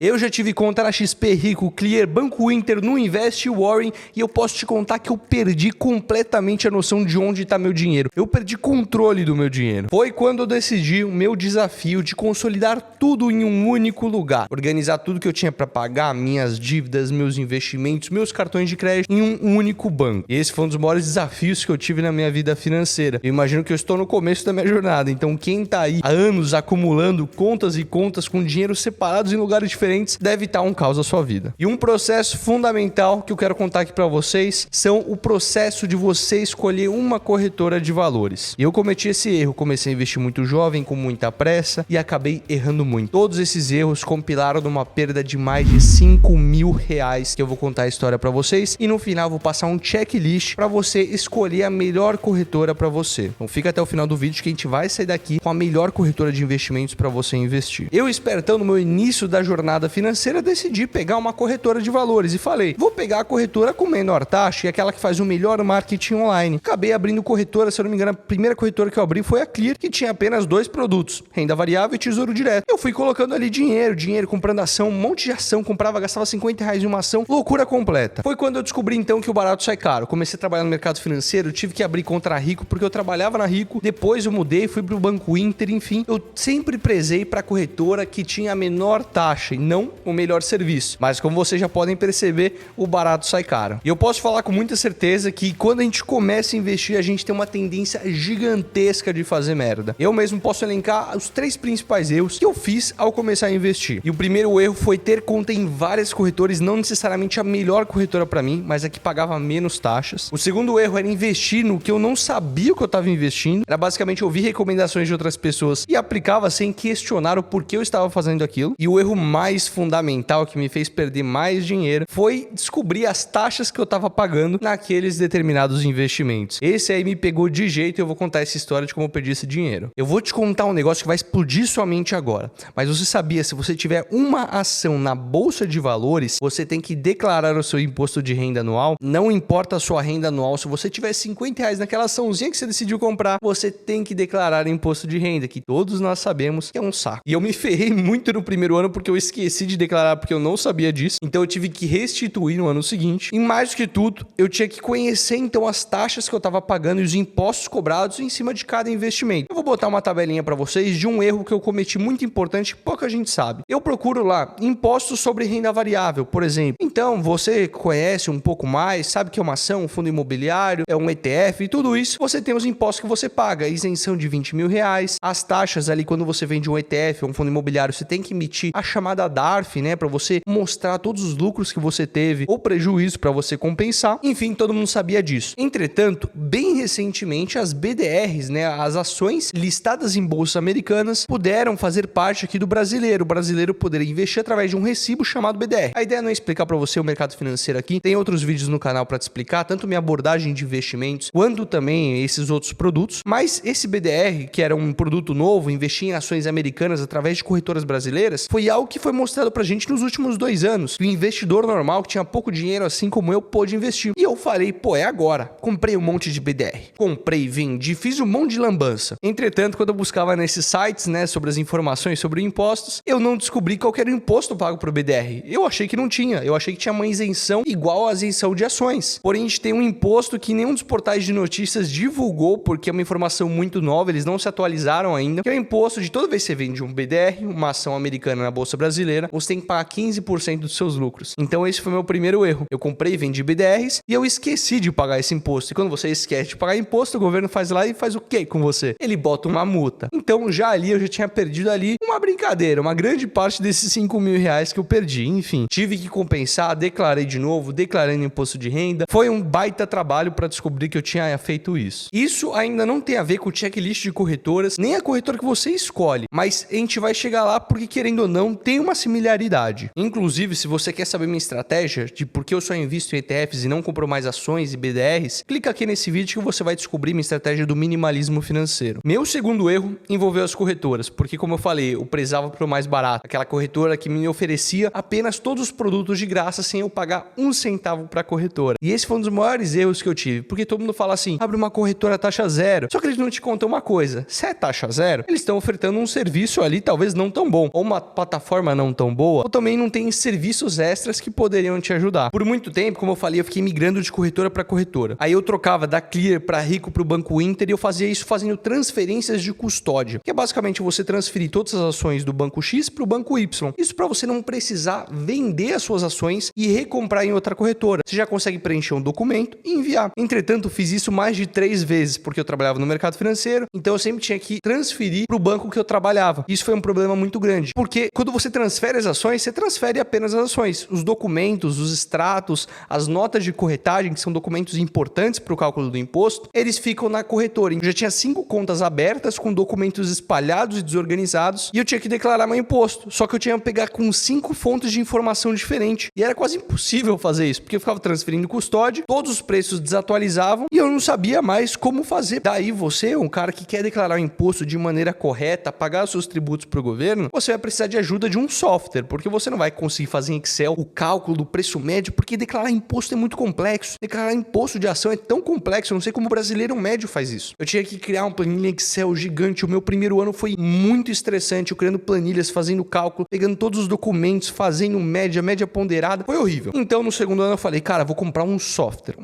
Eu já tive conta na XP, Rico, Clear, Banco Inter, Nuinvest e Warren e eu posso te contar que eu perdi completamente a noção de onde está meu dinheiro. Eu perdi controle do meu dinheiro. Foi quando eu decidi o meu desafio de consolidar tudo em um único lugar. Organizar tudo que eu tinha para pagar, minhas dívidas, meus investimentos, meus cartões de crédito em um único banco. E esse foi um dos maiores desafios que eu tive na minha vida financeira. Eu imagino que eu estou no começo da minha jornada, então quem está aí há anos acumulando contas e contas com dinheiro separados em lugares diferentes deve estar um caos na sua vida. E um processo fundamental que eu quero contar aqui para vocês são o processo de você escolher uma corretora de valores. Eu cometi esse erro, comecei a investir muito jovem, com muita pressa e acabei errando muito. Todos esses erros compilaram numa perda de mais de R$5.000 que eu vou contar a história para vocês e no final vou passar um checklist para você escolher a melhor corretora para você. Então fica até o final do vídeo que a gente vai sair daqui com a melhor corretora de investimentos para você investir. Eu, espertão no meu início da jornada financeira, decidi pegar uma corretora de valores e falei, vou pegar a corretora com menor taxa e aquela que faz o melhor marketing online. Acabei abrindo corretora, se eu não me engano, a primeira corretora que eu abri foi a Clear, que tinha apenas 2 produtos, renda variável e tesouro direto. Eu fui colocando ali dinheiro, comprando ação, um monte de ação, comprava, gastava R$50 em uma ação, loucura completa. Foi quando eu descobri então que o barato sai caro. Comecei a trabalhar no mercado financeiro, tive que abrir conta na Rico, porque eu trabalhava na Rico, depois eu mudei, fui pro Banco Inter, enfim, eu sempre prezei para a corretora que tinha a menor taxa e não o melhor serviço. Mas como vocês já podem perceber, o barato sai caro. E eu posso falar com muita certeza que quando a gente começa a investir, a gente tem uma tendência gigantesca de fazer merda. Eu mesmo posso elencar os 3 principais erros que eu fiz ao começar a investir. E o primeiro erro foi ter conta em várias corretoras, não necessariamente a melhor corretora para mim, mas a que pagava menos taxas. O segundo erro era investir no que eu não sabia o que eu estava investindo. Era basicamente ouvir recomendações de outras pessoas e aplicava sem questionar o porquê eu estava fazendo aquilo. E o erro mais fundamental que me fez perder mais dinheiro foi descobrir as taxas que eu estava pagando naqueles determinados investimentos. Esse aí me pegou de jeito e eu vou contar essa história de como eu perdi esse dinheiro. Eu vou te contar um negócio que vai explodir sua mente agora. Mas você sabia, se você tiver uma ação na bolsa de valores, você tem que declarar o seu imposto de renda anual. Não importa a sua renda anual, se você tiver R$50 naquela açãozinha que você decidiu comprar, você tem que declarar imposto de renda, que todos nós sabemos que é um saco. E eu me ferrei muito no primeiro ano porque eu esqueci de declarar, porque eu não sabia disso. Então eu tive que restituir no ano seguinte. E mais do que tudo, eu tinha que conhecer então as taxas que eu estava pagando e os impostos cobrados em cima de cada investimento. Eu vou botar uma tabelinha para vocês de um erro que eu cometi muito importante que pouca gente sabe. Eu procuro lá impostos sobre renda variável, por exemplo. Então você conhece um pouco mais, sabe que é uma ação, um fundo imobiliário, é um ETF e tudo isso. Você tem os impostos que você paga, isenção de R$20.000, as taxas ali quando você vende um ETF ou um fundo imobiliário, você tem que emitir a chamada DARF, né, para você mostrar todos os lucros que você teve ou prejuízo para você compensar. Enfim, todo mundo sabia disso. Entretanto, bem recentemente as BDRs, né, as ações listadas em bolsas americanas, puderam fazer parte aqui do brasileiro. O brasileiro poder investir através de um recibo chamado BDR. A ideia não é explicar para você o mercado financeiro aqui. Tem outros vídeos no canal para te explicar, tanto minha abordagem de investimentos, quanto também esses outros produtos. Mas esse BDR, que era um produto novo, investir em ações americanas através de corretoras brasileiras, foi algo que foi mostrado pra gente nos últimos 2 anos. O investidor normal, que tinha pouco dinheiro, assim como eu, pôde investir. E eu falei, pô, é agora. Comprei um monte de BDR. Comprei, vendi, fiz um monte de lambança. Entretanto, quando eu buscava nesses sites, né, sobre as informações sobre impostos, eu não descobri qual era o imposto pago pro BDR. Eu achei que não tinha. Eu achei que tinha uma isenção igual à isenção de ações. Porém, a gente tem um imposto que nenhum dos portais de notícias divulgou, porque é uma informação muito nova, eles não se atualizaram ainda, que é o imposto de toda vez que você vende um BDR, uma ação americana na bolsa brasileira, você tem que pagar 15% dos seus lucros. Então esse foi meu primeiro erro. Eu comprei e vendi BDRs e eu esqueci de pagar esse imposto. E quando você esquece de pagar imposto, o governo faz lá e faz o quê com você? Ele bota uma multa. Então já ali eu já tinha perdido ali uma brincadeira, uma grande parte desses R$5.000 que eu perdi. Enfim, tive que compensar, declarei de novo, declarando imposto de renda. Foi um baita trabalho para descobrir que eu tinha feito isso. Isso ainda não tem a ver com o checklist de corretoras, nem a corretora que você escolhe, mas a gente vai chegar lá porque, querendo ou não, tem uma similaridade. Inclusive, se você quer saber minha estratégia de por que eu só invisto em ETFs e não compro mais ações e BDRs, clica aqui nesse vídeo que você vai descobrir minha estratégia do minimalismo financeiro. Meu segundo erro envolveu as corretoras, porque como eu falei, eu prezava pelo mais barato. Aquela corretora que me oferecia apenas todos os produtos de graça sem eu pagar um centavo para a corretora. E esse foi um dos maiores erros que eu tive, porque todo mundo fala assim, abre uma corretora taxa zero. Só que eles não te contam uma coisa, se é taxa zero, eles estão ofertando um serviço ali talvez não tão bom, ou uma plataforma não não tão boa, ou também não tem serviços extras que poderiam te ajudar. Por muito tempo, como eu falei, eu fiquei migrando de corretora para corretora. Aí eu trocava da Clear para Rico para o Banco Inter e eu fazia isso fazendo transferências de custódia, que é basicamente você transferir todas as ações do Banco X para o Banco Y. Isso para você não precisar vender as suas ações e recomprar em outra corretora. Você já consegue preencher um documento e enviar. Entretanto, fiz isso mais de 3 vezes, porque eu trabalhava no mercado financeiro, então eu sempre tinha que transferir para o banco que eu trabalhava. Isso foi um problema muito grande, porque quando você transfere as ações, você transfere apenas as ações. Os documentos, os extratos, as notas de corretagem, que são documentos importantes para o cálculo do imposto, eles ficam na corretora. Eu já tinha 5 contas abertas com documentos espalhados e desorganizados e eu tinha que declarar meu imposto. Só que eu tinha que pegar com 5 fontes de informação diferentes. E era quase impossível fazer isso, porque eu ficava transferindo custódia, todos os preços desatualizavam e eu não sabia mais como fazer. Daí você, um cara que quer declarar o imposto de maneira correta, pagar os seus tributos para o governo, você vai precisar de ajuda de um software, porque você não vai conseguir fazer em Excel o cálculo do preço médio, porque declarar imposto é muito complexo. Declarar imposto de ação é tão complexo, eu não sei como o brasileiro médio faz isso. Eu tinha que criar uma planilha Excel gigante. O meu primeiro ano foi muito estressante, eu criando planilhas, fazendo cálculo, pegando todos os documentos, fazendo média ponderada. Foi horrível. Então, no segundo ano eu falei, cara, vou comprar um software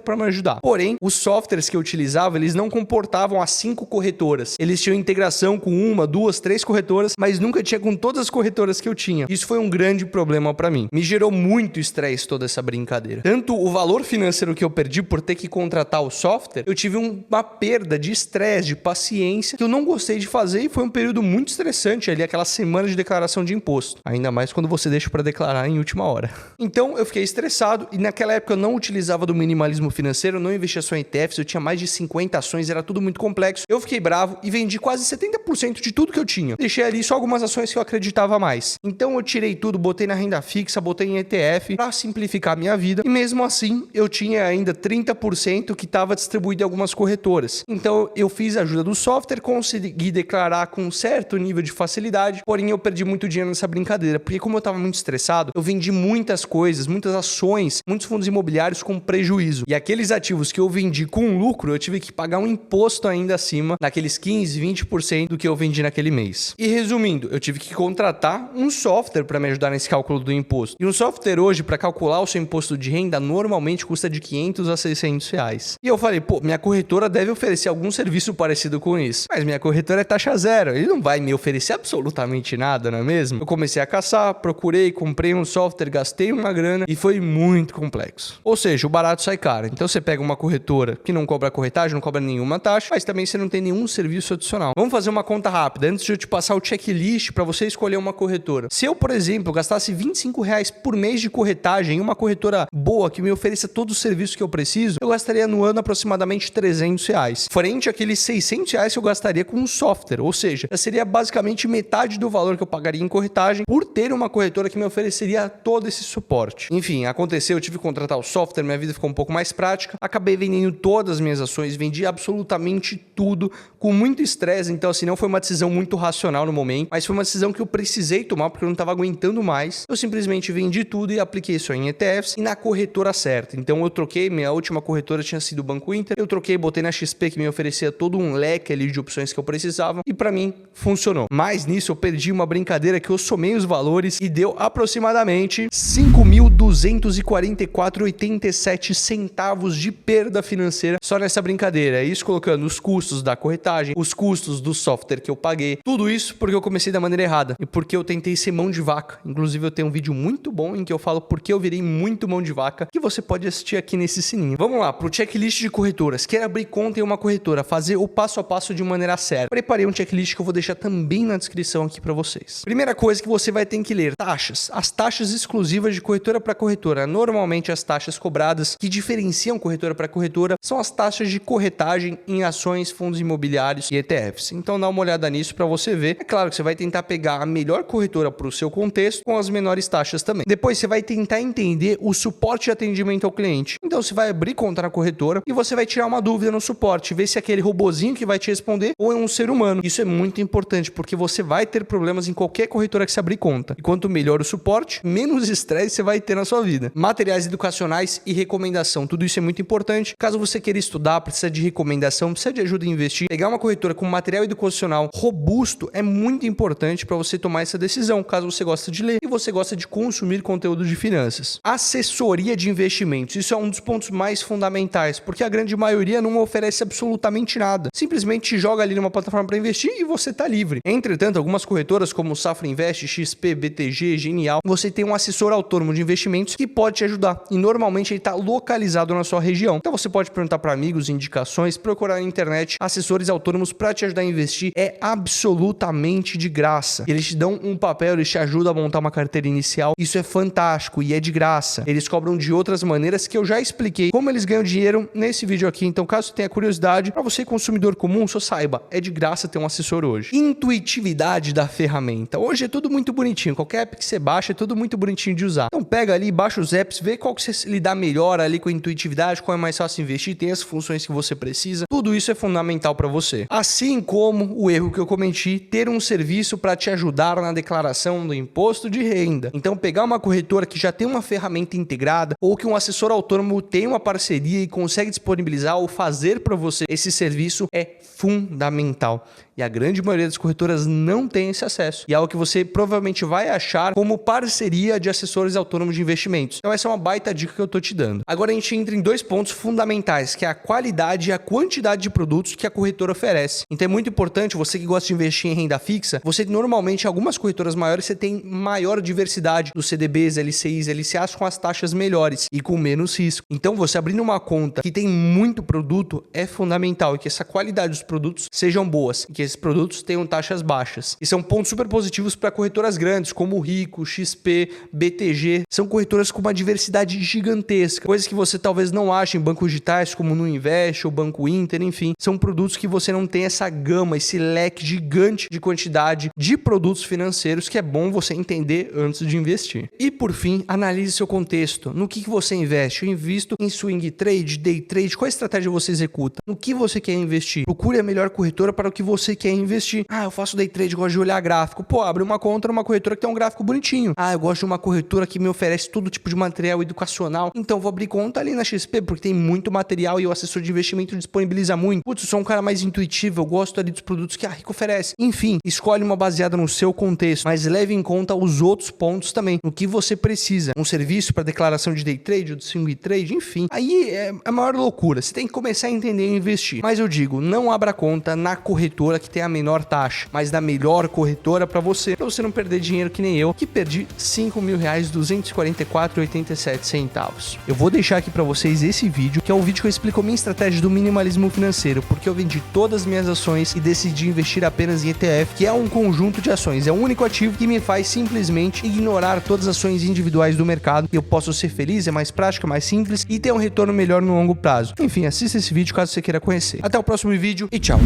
para me ajudar. Porém, os softwares que eu utilizava, eles não comportavam as 5 corretoras. Eles tinham integração com 1, 2, 3 corretoras, mas nunca tinha com todas as corretoras que eu tinha. Isso foi um grande problema para mim. Me gerou muito estresse toda essa brincadeira. Tanto o valor financeiro que eu perdi por ter que contratar o software, eu tive uma perda de estresse, de paciência, que eu não gostei de fazer e foi um período muito estressante ali, aquela semana de declaração de imposto. Ainda mais quando você deixa para declarar em última hora. Então, eu fiquei estressado e naquela época eu não utilizava do minimalismo financeiro, eu não investia só em ETFs, eu tinha mais de 50 ações, era tudo muito complexo. Eu fiquei bravo e vendi quase 70% de tudo que eu tinha. Deixei ali só algumas ações que eu acreditava mais. Então, eu tirei tudo, botei na renda fixa, botei em ETF para simplificar a minha vida e mesmo assim, eu tinha ainda 30% que estava distribuído em algumas corretoras. Então, eu fiz a ajuda do software, consegui declarar com um certo nível de facilidade, porém eu perdi muito dinheiro nessa brincadeira, porque como eu estava muito estressado, eu vendi muitas coisas, muitas ações, muitos fundos imobiliários com prejuízo. E aqueles ativos que eu vendi com lucro, eu tive que pagar um imposto ainda acima daqueles 15, 20% do que eu vendi naquele mês. E resumindo, eu tive que contratar um software para me ajudar nesse cálculo do imposto. E um software hoje, para calcular o seu imposto de renda, normalmente custa de 500 a 600 reais. E eu falei, pô, minha corretora deve oferecer algum serviço parecido com isso. Mas minha corretora é taxa zero, ele não vai me oferecer absolutamente nada, não é mesmo? Eu comecei a caçar, procurei, comprei um software, gastei uma grana e foi muito complexo. Ou seja, o barato sai caro. Então você pega uma corretora que não cobra corretagem, não cobra nenhuma taxa, mas também você não tem nenhum serviço adicional. Vamos fazer uma conta rápida, antes de eu te passar o checklist para você escolher uma corretora. Se eu, por exemplo, gastasse R$25 por mês de corretagem em uma corretora boa que me ofereça todos os serviços que eu preciso, eu gastaria no ano aproximadamente R$300. Frente àqueles R$600 que eu gastaria com um software, ou seja, seria basicamente metade do valor que eu pagaria em corretagem por ter uma corretora que me ofereceria todo esse suporte. Enfim, aconteceu, eu tive que contratar o software, minha vida ficou um pouco mais prática, acabei vendendo todas as minhas ações, vendi absolutamente tudo, com muito estresse, então assim, não foi uma decisão muito racional no momento, mas foi uma decisão que eu precisei tomar porque eu não estava aguentando mais. Eu simplesmente vendi tudo e apliquei só em ETFs e na corretora certa. Então eu troquei, minha última corretora tinha sido o Banco Inter, eu troquei, botei na XP que me oferecia todo um leque ali de opções que eu precisava e para mim funcionou. Mas nisso eu perdi uma brincadeira que eu somei os valores e deu aproximadamente R$ 5.244,87 centavos de perda financeira só nessa brincadeira. Isso colocando os custos da corretagem, os custos do software que eu paguei, tudo isso porque eu comecei da maneira errada e porque eu tentei ser mão de vaca. Inclusive eu tenho um vídeo muito bom em que eu falo porque eu virei muito mão de vaca, que você pode assistir aqui nesse sininho. Vamos lá, pro checklist de corretoras. Quer abrir conta em uma corretora, fazer o passo a passo de maneira séria. Preparei um checklist que eu vou deixar também na descrição aqui para vocês. Primeira coisa que você vai ter que ler, taxas. As taxas exclusivas de corretora para corretora. Normalmente as taxas cobradas que diferenciam corretora para corretora são as taxas de corretagem em ações, fundos imobiliários e ETFs. Então dá uma olhada nisso para você ver. É claro que você vai tentar pegar a melhor corretora para o seu contexto com as menores taxas também. Depois você vai tentar entender o suporte de atendimento ao cliente. Então você vai abrir conta na corretora e você vai tirar uma dúvida no suporte, ver se é aquele robozinho que vai te responder ou é um ser humano. Isso é muito importante porque você vai ter problemas em qualquer corretora que você abrir conta. E quanto melhor o suporte, menos estresse você vai ter na sua vida. Materiais educacionais e recomendação, tudo isso é muito importante. Caso você queira estudar, precisa de recomendação, precisa de ajuda em investir, pegar uma corretora com material educacional robusto é muito importante para você tomar essa decisão, caso você goste de ler e você gosta de consumir conteúdo de finanças. Assessoria de investimentos, isso é um dos pontos mais fundamentais, porque a grande maioria não oferece absolutamente nada. Simplesmente te joga ali numa plataforma para investir e você tá livre. Entretanto, algumas corretoras como Safra Invest, XP, BTG, Genial, você tem um assessor autônomo de investimentos que pode te ajudar e normalmente ele está localizado na sua região. Então você pode perguntar para amigos, indicações, procurar na internet assessores autônomos para te ajudar a investir. É absolutamente de graça. Eles te dão um papel, eles te ajudam a montar uma carteira inicial. Isso é fantástico e é de graça. Eles cobram de outras maneiras que eu já expliquei como eles ganham dinheiro nesse vídeo aqui. Então, caso você tenha curiosidade, para você consumidor comum, só saiba, é de graça ter um assessor hoje. Intuitividade da ferramenta. Hoje é tudo muito bonitinho. Qualquer app que você baixa é tudo muito bonitinho de usar. Então pega ali, baixa os apps, vê qual que você lidar melhor ali com a intuitividade, qual é mais fácil investir, tem as funções que você precisa. Tudo isso é fundamental para você. Assim como o erro que eu cometi, ter um serviço para te ajudar na declaração do imposto de renda. Então pegar uma corretora que já tem uma ferramenta integrada ou que um assessor autônomo tem uma parceria e consegue disponibilizar ou fazer para você esse serviço é fundamental. E a grande maioria das corretoras não tem esse acesso. E é algo que você provavelmente vai achar como parceria de assessores autônomos de investimentos. Então essa é uma baita dica que eu tô te dando. Agora a gente entra em dois pontos fundamentais, que é a qualidade e a quantidade de produtos que a corretora oferece. Então é muito importante, você que gosta de investir em renda fixa, você normalmente, em algumas corretoras maiores, você tem maior diversidade dos CDBs, LCIs, LCAs com as taxas melhores e com menos risco. Então você abrindo uma conta que tem muito produto é fundamental e que essa qualidade dos produtos sejam boas e que esses produtos tenham taxas baixas. E são pontos super positivos para corretoras grandes, como o Rico, XP, BTG. São corretoras com uma diversidade gigantesca. Coisas que você talvez não ache em bancos digitais, como no Invest ou Banco Inter, enfim. São produtos que você não tem essa gama, esse leque gigante de quantidade de produtos financeiros que é bom você entender antes de investir. E por fim, analise seu contexto. No que você investe? Eu invisto em swing trade, day trade. Qual estratégia você executa? No que você quer investir? Procure a melhor corretora para o que você quer investir. Eu faço day trade, gosto de olhar gráfico. Pô, abre uma conta numa corretora que tem um gráfico bonitinho. Eu gosto de uma corretora que me oferece todo tipo de material educacional. Então vou abrir conta ali na XP, porque tem muito material e o assessor de investimento disponibiliza muito. Putz, eu sou um cara mais intuitivo, eu gosto ali dos produtos que a Rico oferece. Enfim, escolhe uma baseada no seu contexto, mas leve em conta os outros pontos também. No que você precisa. Um serviço para declaração de day trade ou de swing trade, enfim. Aí é a maior loucura. Você tem que começar a entender e investir. Mas eu digo, não abra conta na corretora que tem a menor taxa, mas na melhor corretora para você não perder dinheiro que nem eu, que perdi R$5.000, 244,87 centavos. Eu vou deixar aqui para vocês esse vídeo, que é um vídeo que eu explico a minha estratégia do minimalismo financeiro, porque eu vendi todas as minhas ações e decidi investir apenas em ETF, que é um conjunto de ações, é o único ativo que me faz simplesmente ignorar todas as ações individuais do mercado, e eu posso ser feliz, é mais prático, é mais simples e ter um retorno melhor no longo prazo. Enfim, assista esse vídeo caso você queira conhecer. Até o próximo vídeo e tchau!